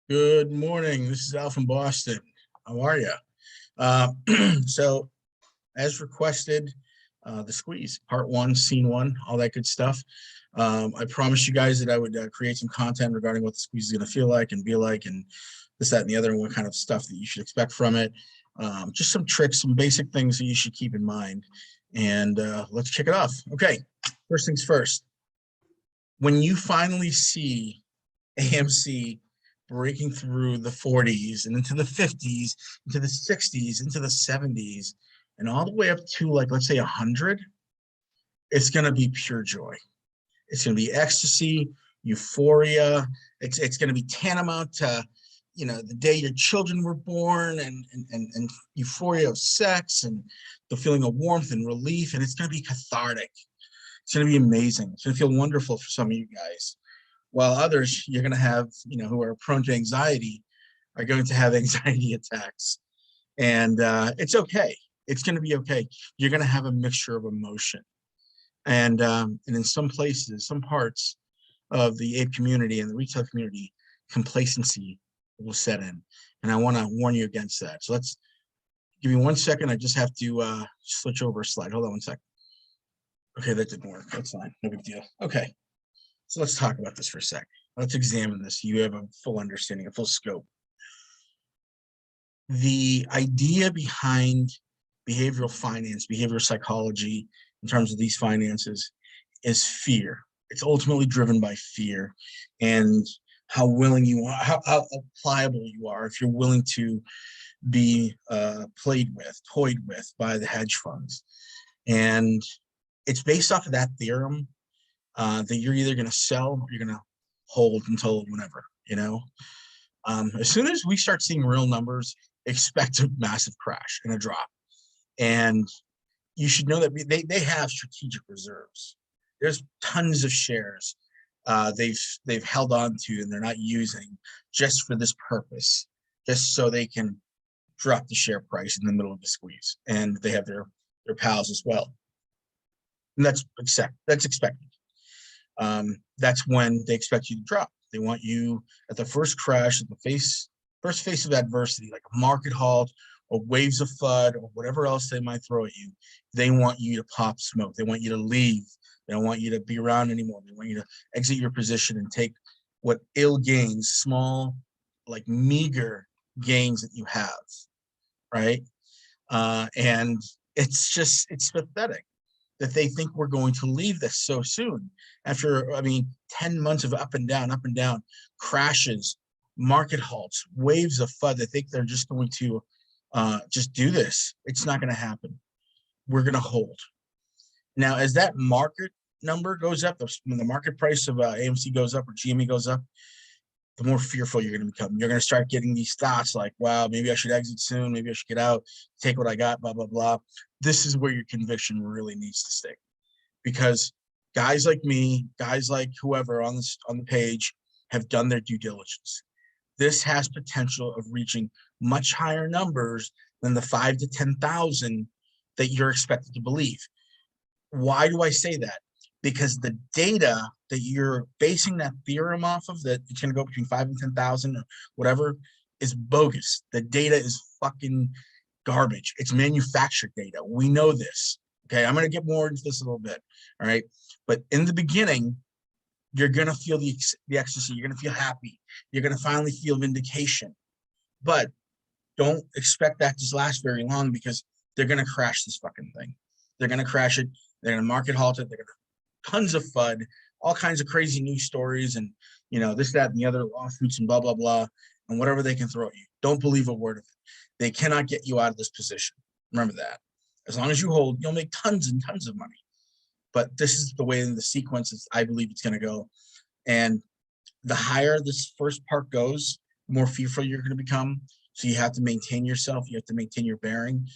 Good morning. This is Al from Boston. How are you? So, as requested, the squeeze, part one, scene one, all that good stuff. I promised you guys that I would create some content regarding what the squeeze is going to feel like and be like, and this, that, and the other, and what kind of stuff that you should expect from it. Just some tricks, some basic things that you should keep in mind. And let's kick it off. Okay, first things first. When you finally see AMC breaking through the 40s and into the 50s, into the 60s, into the 70s, and all the way up to like, let's say 100, it's going to be pure joy. It's going to be ecstasy, euphoria. It's going to be tantamount to, the day your children were born and euphoria of sex and the feeling of warmth and relief. And it's going to be cathartic. It's going to be amazing. It's going to feel wonderful for some of you guys. While others you're going to have, who are prone to anxiety are going to have anxiety attacks. And it's okay. It's going to be okay. You're going to have a mixture of emotion. And in some places, some parts of the ape community and the retail community, complacency will set in. And I want to warn you against that. So let's give me 1 second. I just have to switch over a slide. Hold on 1 second. Okay, that didn't work. That's fine. No big deal. Okay. So let's talk about this for a sec. Let's examine this. You have a full understanding, a full scope. The idea behind behavioral finance, behavioral psychology, in terms of these finances, is fear. It's ultimately driven by fear and how willing you are, how pliable you are if you're willing to be played with, toyed with by the hedge funds. And it's based off of that theorem that you're either going to sell or you're going to hold until whenever, as soon as we start seeing real numbers, expect a massive crash and a drop. And you should know that they have strategic reserves. There's tons of shares they've held on to and they're not using just for this purpose, just so they can drop the share price in the middle of the squeeze. And they have their pals as well. And that's expected. That's when they expect you to drop. They want you at the first crash, at the first face of adversity, like a market halt or waves of FUD or whatever else they might throw at you. They want you to pop smoke. They want you to leave. They don't want you to be around anymore. They want you to exit your position and take what ill gains, small, like meager gains that you have, right? And it's pathetic that they think we're going to leave this so soon after, 10 months of up and down, crashes, market halts, waves of FUD. They think they're just going to just do this. It's not going to happen. We're going to hold. Now, as that market number goes up, when the market price of AMC goes up or GME goes up, the more fearful you're going to become. You're going to start getting these thoughts like, wow, maybe I should exit soon. Maybe I should get out, take what I got, blah, blah, blah. This is where your conviction really needs to stick. Because guys like me, guys like whoever on the page have done their due diligence. This has potential of reaching much higher numbers than the 5 to 10,000 that you're expected to believe. Why do I say that? Because the data that you're basing that theorem off of, that it's going to go between 5 and 10,000 or whatever, is bogus. The data is fucking garbage. It's manufactured data. We know this. Okay, I'm going to get more into this a little bit. All right, but in the beginning, you're going to feel the ecstasy. You're going to feel happy. You're going to finally feel vindication. But don't expect that to last very long, because they're going to crash this fucking thing. They're going to crash it. They're going to market halt it. They're going to tons of FUD, all kinds of crazy news stories, and this, that, and the other, lawsuits and blah, blah, blah, and whatever they can throw at you. Don't believe a word of it. They cannot get you out of this position. Remember that. As long as you hold, you'll make tons and tons of money. But this is the way in the sequence I believe it's going to go. And the higher this first part goes, the more fearful you're going to become. So you have to maintain yourself. You have to maintain your bearing,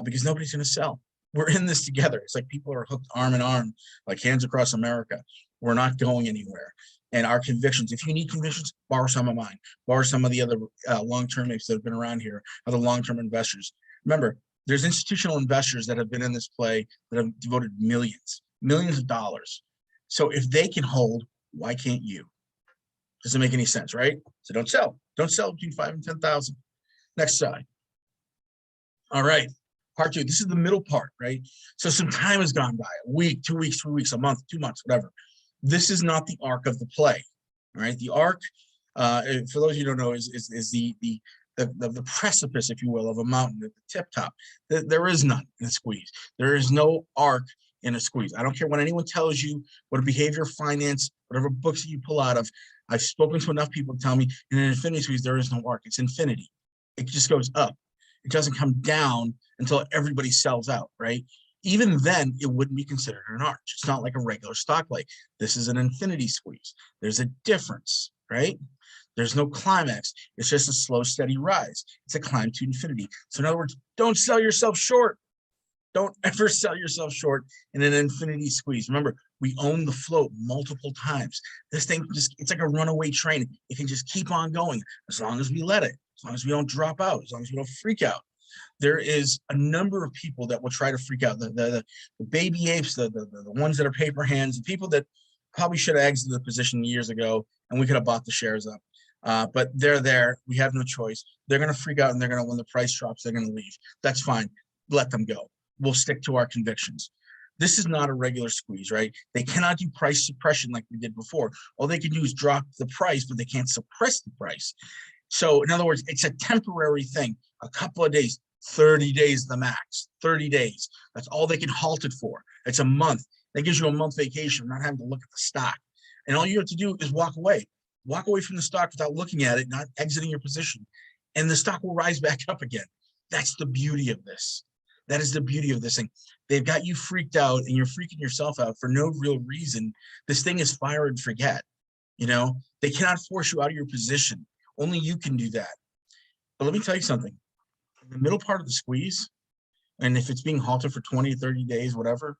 because nobody's going to sell. We're in this together. It's like people are hooked arm in arm, like hands across America. We're not going anywhere. And our convictions, if you need convictions, borrow some of mine, borrow some of the other long-term apes that have been around here, other long-term investors. Remember, there's institutional investors that have been in this play that have devoted millions of dollars. So if they can hold, why can't you? Doesn't make any sense, right? So don't sell. Don't sell between 5 and 10,000. Next slide. All right. Part 2. This is the middle part, right? So some time has gone by, a week, 2 weeks, 3 weeks, a month, 2 months, whatever. This is not the arc of the play. All right. The arc, for those of you who don't know, is the precipice, if you will, of a mountain at the tip top. There is none in a squeeze. There is no arc in a squeeze. I don't care what anyone tells you, what a behavior finance, whatever books that you pull out of. I've spoken to enough people to tell me in an infinity squeeze, there is no arc. It's infinity. It just goes up. It doesn't come down until everybody sells out, right? Even then, it wouldn't be considered an arch. It's not like a regular stock play. This is an infinity squeeze. There's a difference, right? There's no climax. It's just a slow, steady rise. It's a climb to infinity. So in other words, don't sell yourself short. Don't ever sell yourself short in an infinity squeeze. Remember, we own the float multiple times. This thing it's like a runaway train. It can just keep on going as long as we let it, as long as we don't drop out, as long as we don't freak out. There is a number of people that will try to freak out. The baby apes, the ones that are paper hands, the people that probably should have exited the position years ago, and we could have bought the shares up. But they're there. We have no choice. They're going to freak out, and they're going to, when the price drops, they're going to leave. That's fine. Let them go. We'll stick to our convictions. This is not a regular squeeze, right? They cannot do price suppression like we did before. All they can do is drop the price, but they can't suppress the price. So in other words, it's a temporary thing, a couple of days, 30 days the max, 30 days. That's all they can halt it for. It's a month. That gives you a month vacation, not having to look at the stock. And all you have to do is walk away from the stock without looking at it, not exiting your position. And the stock will rise back up again. That's the beauty of this. That is the beauty of this thing. They've got you freaked out and you're freaking yourself out for no real reason. This thing is fire and forget. You know, they cannot force you out of your position. Only you can do that. But let me tell you something. In the middle part of the squeeze, and if it's being halted for 20, 30 days, whatever,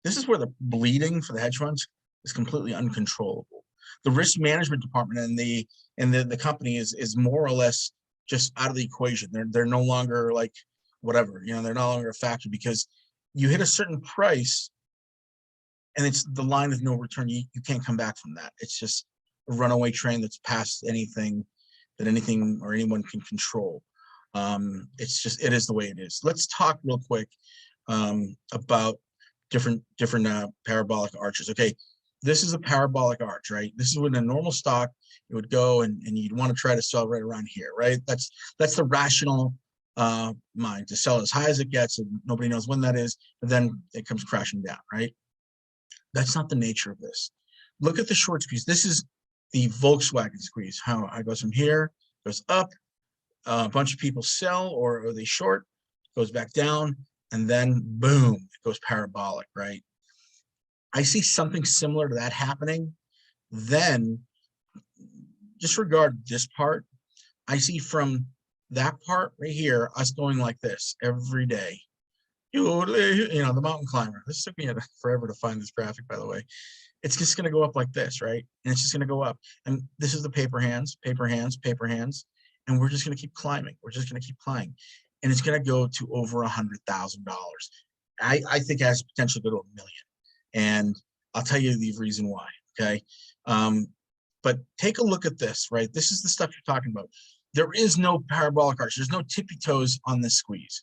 this is where the bleeding for the hedge funds is completely uncontrollable. The risk management department and the company is more or less just out of the equation. They're no longer like whatever, you know, they're no longer a factor, because you hit a certain price and it's the line of no return. You can't come back from that. It's just a runaway train that's past anything that anything or anyone can control. It's just, it is the way it is. Let's talk real quick about different parabolic arches. Okay, this is a parabolic arch, right? This is when a normal stock, it would go and you'd want to try to sell right around here, right? That's the rational mind, to sell as high as it gets, and nobody knows when that is, but then it comes crashing down, right? That's not the nature of this. Look at the short squeeze. This is the Volkswagen squeeze. How it goes from here, goes up, a bunch of people sell or they short, goes back down, and then boom, it goes parabolic, right? I see something similar to that happening. Then disregard this part. I see from that part right here, us going like this every day. You know, the mountain climber. This took me forever to find this graphic, by the way. It's just going to go up like this, right? And it's just going to go up. And this is the paper hands, paper hands, paper hands. And we're just going to keep climbing. We're just going to keep climbing. And it's going to go to over $100,000. I think it has potential to go to $1 million. And I'll tell you the reason why, okay? But take a look at this, right? This is the stuff you're talking about. There is no parabolic arch. There's no tippy toes on this squeeze.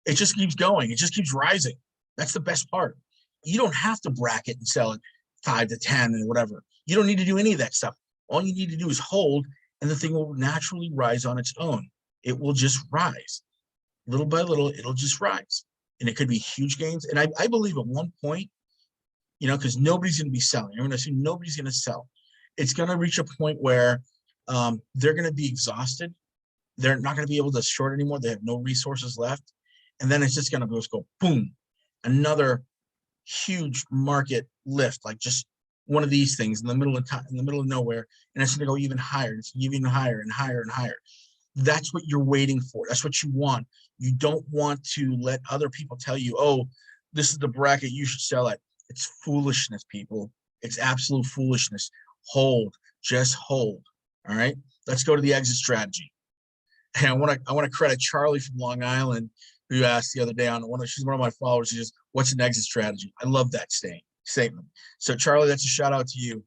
It just keeps going. It just keeps rising. That's the best part. You don't have to bracket and sell it 5 to 10 and whatever. You don't need to do any of that stuff. All you need to do is hold, and the thing will naturally rise on its own. It will just rise. Little by little, it'll just rise. And it could be huge gains. And I believe at one point, you know, because nobody's going to be selling. I'm going to assume nobody's going to sell. It's going to reach a point where they're going to be exhausted. They're not going to be able to short anymore. They have no resources left. And then it's just going to go boom, another huge market lift, like just one of these things in the middle of nowhere, and it's going to go even higher. It's even higher and higher and higher. That's what you're waiting for. That's what you want. You don't want to let other people tell you, oh, this is the bracket, you should sell it. It's foolishness, people. It's absolute foolishness. Hold, just hold. All right. Let's go to the exit strategy. And I want to credit Charlie from Long Island, who asked the other day she's one of my followers. She says, what's an exit strategy? I love that statement. So Charlie, that's a shout out to you.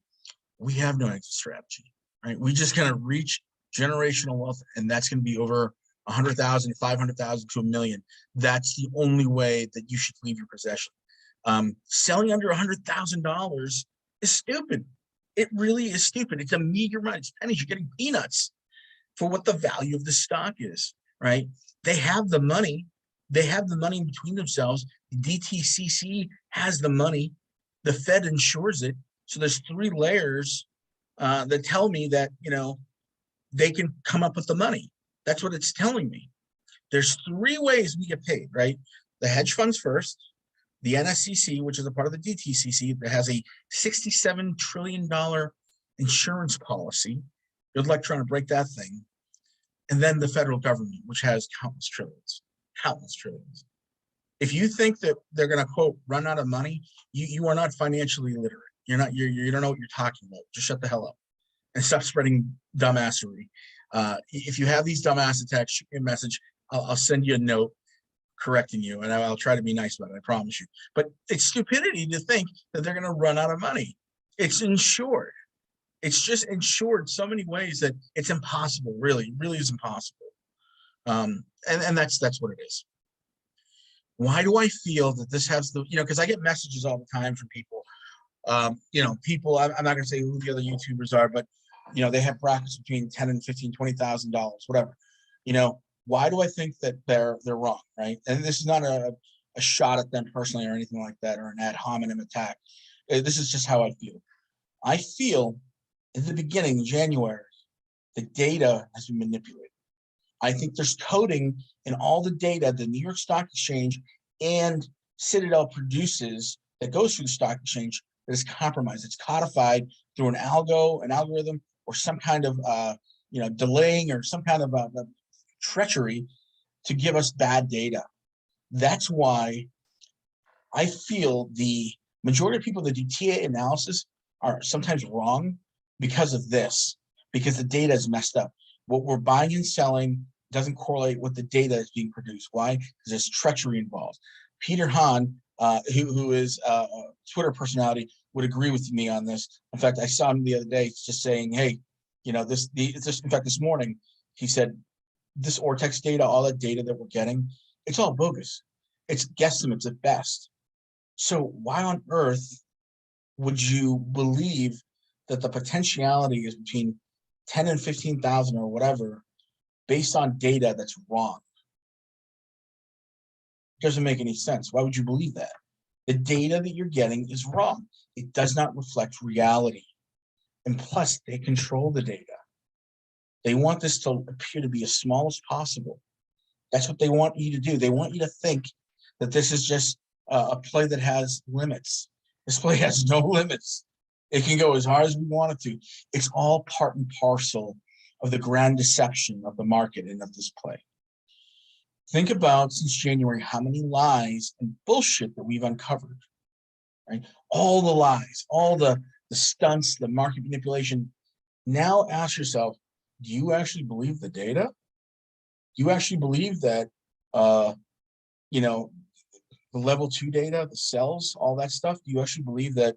We have no exit strategy. right? We just gonna reach generational wealth, and that's gonna be over 100,000, 500,000 to a million. That's the only way that you should leave your possession. Selling under $100,000 is stupid. It really is stupid. It's a meager amount. It's pennies. You're getting peanuts for what the value of the stock is, right? They have the money. They have the money between themselves. The DTCC has the money. The Fed insures it. So there's three layers that tell me that, they can come up with the money. That's what it's telling me. There's three ways we get paid, right? The hedge funds first, the NSCC, which is a part of the DTCC, that has a $67 trillion insurance policy. Good luck trying to break that thing. And then the federal government, which has countless trillions. If you think that they're going to, quote, run out of money, you are not financially literate. You don't know what you're talking about. Just shut the hell up and stop spreading dumbassery. If you have these dumbass attacks, shoot me a message. I'll send you a note correcting you, and I'll try to be nice about it, I promise you. But it's stupidity to think that they're going to run out of money. It's insured. It's just insured so many ways that it's impossible, really is impossible. And that's what it is. Why do I feel that this has the, because I get messages all the time from people, people, I'm not going to say who the other YouTubers are, but, they have brackets between $10,000 and $15,000, $20,000, whatever. Why do I think that they're wrong, right? And this is not a shot at them personally or anything like that, or an ad hominem attack. This is just how I feel. I feel in the beginning, January, the data has been manipulated. I think there's coding in all the data the New York Stock Exchange and Citadel produces that goes through the stock exchange that is compromised. It's codified through an algorithm, or some kind of delaying, or some kind of treachery to give us bad data. That's why I feel the majority of people that do TA analysis are sometimes wrong because of this, because the data is messed up. What we're buying and selling doesn't correlate with the data that's being produced. Why? Because there's treachery involved. Peter Hahn, who is a Twitter personality, would agree with me on this. In fact, I saw him the other day just saying, hey, in fact, this morning, he said, this Ortex data, all that data that we're getting, it's all bogus. It's guesstimates at best. So why on earth would you believe that the potentiality is between 10 and 15,000 or whatever based on data that's wrong? It doesn't make any sense. Why would you believe that? The data that you're getting is wrong. It does not reflect reality. And plus, they control the data. They want this to appear to be as small as possible. That's what they want you to do. They want you to think that this is just a play that has limits. This play has no limits. It can go as hard as we want it to. It's all part and parcel of the grand deception of the market and of this play. Think about, since January, how many lies and bullshit that we've uncovered, right? All the lies, all the stunts, the market manipulation. Now ask yourself, do you actually believe the data? Do you actually believe that, the level 2 data, the cells, all that stuff? Do you actually believe that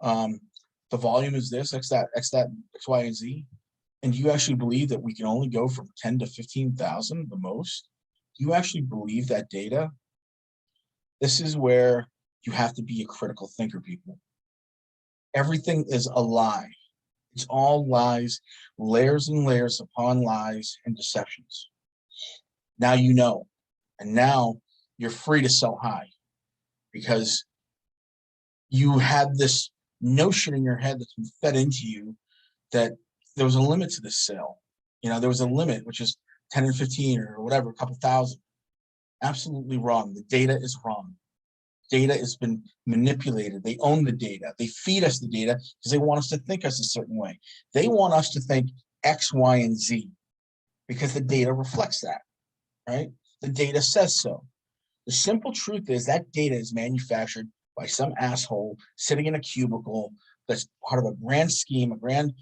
the volume is this, X, Y, and Z? And do you actually believe that we can only go from 10 to 15,000 the most? Do you actually believe that data? This is where you have to be a critical thinker, people. Everything is a lie. It's all lies, layers and layers upon lies and deceptions. Now you know, and now you're free to sell high because you had this notion in your head that's been fed into you that there was a limit to this sale. There was a limit, which is 10 or 15 or whatever, a couple thousand. Absolutely wrong. The data is wrong. Data has been manipulated. They own the data. They feed us the data because they want us to think us a certain way. They want us to think X, Y, and Z because the data reflects that, right? The data says so. The simple truth is that data is manufactured by some asshole sitting in a cubicle that's part of a grand scheme, a grand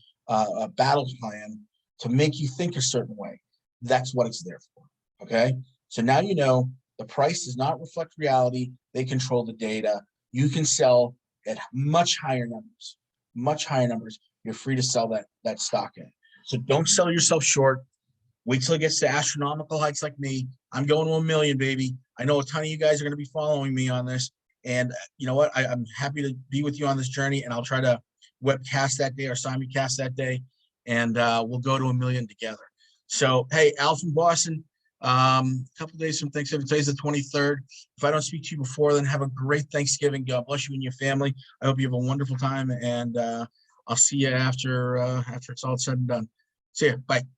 battle plan to make you think a certain way. That's what it's there for, okay? So now you know the price does not reflect reality. They control the data. You can sell at much higher numbers. You're free to sell that stock in. So don't sell yourself short. Wait till it gets to astronomical heights like me. I'm going to 1 million, baby. I know a ton of you guys are going to be following me on this. And you know what? I'm happy to be with you on this journey. And I'll try to webcast that day or simulcast that day. And we'll go to 1 million together. So, hey, Al from Boston, a couple days from Thanksgiving. Today's the 23rd. If I don't speak to you before, then have a great Thanksgiving. God bless you and your family. I hope you have a wonderful time. And I'll see you after it's all said and done. See you. Bye.